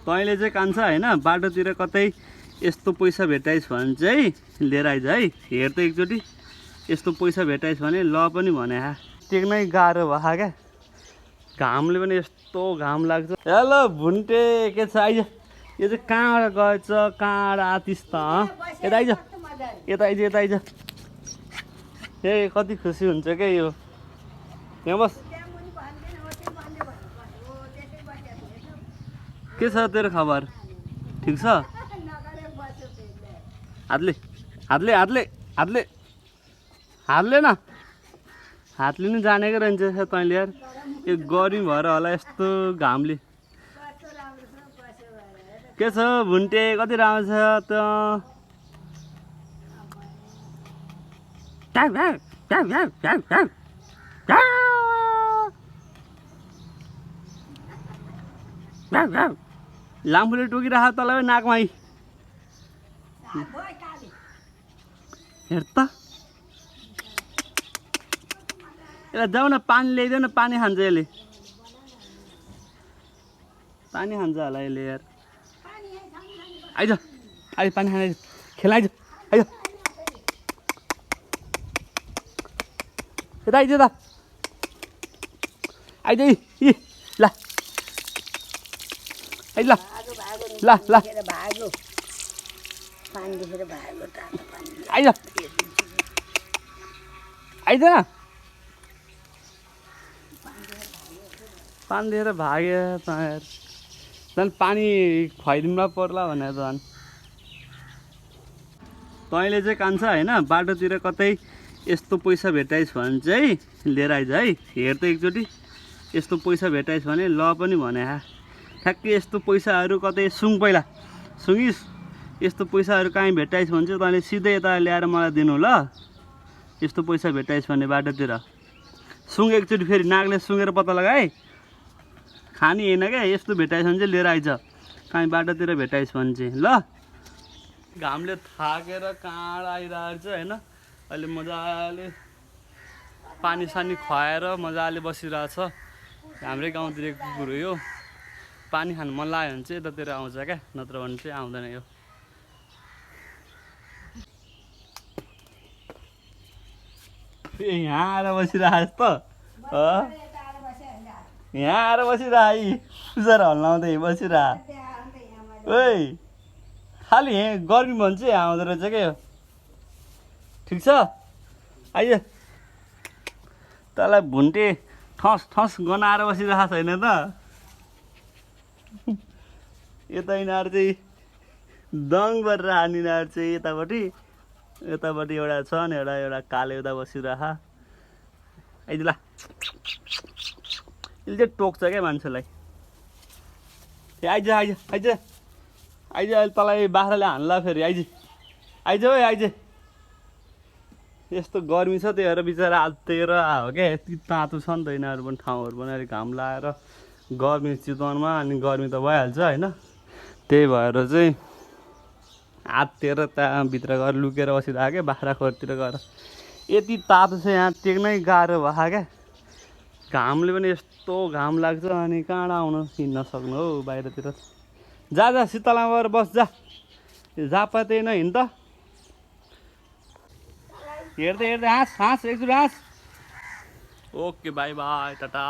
तैँले चाहिँ कान्छ होइन बाटोतिर कतै यस्तो पैसा भेटाइस् भने चाहिँ लिएर आइज है। हेर त एकचोटि यस्तो पैसा भेटाइस् भने ल पनि भने टेक्नै गाह्रो भयो क्या। घामले पनि यस्तो घाम लाग्छ। हेलो भुन्टे के छ आइज। यो चाहिँ कहाँबाट गएछ कहाँबाट आतिस त यता आइज यता आइज यता आइज। ए कति खुसी हुन्छ क्या यो। यहाँ बस। के छ तेरो खबर ठिक छ? हातले हातले हातले हातले हातले न हातले नि जानेकै रहन्छ तैँले यार। यो गर्मी भएर होला यस्तो घामले। के छ भुन्टे कति राम्रो छ त? लामखुट्टे टोकिराख तँलाई नाकमा। हेर त यसलाई जाऊ न पानी ल्याइदेऊ न। पानी खान्छ यसले। पानी खान्छ होला यसले यार। आइज आइज पानी खाने खेल आइज आइज यता आइज त आइज इ ल आइज ल ल ल आइज आइज न। पानी दिएर भाग्यो त यार। झन् पानी खुवाइदिउँला पर्ला भनेर झन्। तैँले चाहिँ कान्छ होइन बाटोतिर कतै यस्तो पैसा भेटाइस् भने चाहिँ लिएर आइज है। हेर त एकचोटि यस्तो पैसा भेटाइस् भने ल पनि भने ठ्याक्कै यस्तो पैसाहरू कतै सुङ पहिला सुँगिस्। यस्तो पैसाहरू कहीँ भेटाइस् भने चाहिँ तैँले सिधै यता ल्याएर मलाई दिनु ल। यस्तो पैसा भेटाइस् भने बाटोतिर सुँग एकचोटि फेरि नाकले सुँगेर पत्ता लगाए खानी होइन क्या। यस्तो भेटाइस् भने चाहिँ लिएर आइज कहीँ बाटोतिर भेटाइस् भने चाहिँ ल। घामले थाकेर काँड आइरहेको छ होइन। अहिले मजाले पानी सानी खुवाएर मजाले बसिरहेछ। हाम्रै गाउँतिर कुकुर हो यो। पानी खानु मन लाग्यो भने चाहिँ यतातिर आउँछ क्या नत्र भने चाहिँ आउँदैन यो। यहाँ आएर बसिरहेको त यहाँ आएर बसिरह पुजार हल्लाउँदै बसिरह। ओइ खालि यहाँ गर्मी भन्छ यहाँ आउँदो रहेछ क्या यो। ठिक छ आइज। तँलाई भुन्टे ठस ठस गनाएर बसिरहेको छैन त? यता यिनीहरू चाहिँ दङ गरेर हानिरहेको चाहिँ यतापट्टि यतापट्टि एउटा छ नि एउटा काले उता बसिरह। आइज ल। यसले चाहिँ टोक्छ क्या मान्छेलाई। ए आइज आइज आइज आइज अहिले तँलाई बाख्राले हान्ला फेरि। आइज आइज है आइज। यस्तो गर्मी छ त्यही भएर बिचरा आत्तिएर आयो क्या। यति तातो छ नि त यिनीहरू पनि ठाउँहरू पनि अलिक घाम लाएर गर्मी चितवनमा अनि गर्मी त भइहाल्छ होइन। त्यही भएर चाहिँ आत्तिएर त्यहाँभित्र गएर लुकेर बसिरहेको क्या बाख्रा खोरतिर गएर। यति तातो छ यहाँ टेक्नै गाह्रो भयो क्या। घामले पनि यस्तो घाम लाग्छ अनि कहाँबाट आउन हिँड्न सक्नु हौ बाहिरतिर। जा जा शीतलमा गएर बस जा। जापाते न हिँड त। हेर्दै हेर्दै हाँस हाँस एकचोटि हाँस। Okay by by Tata.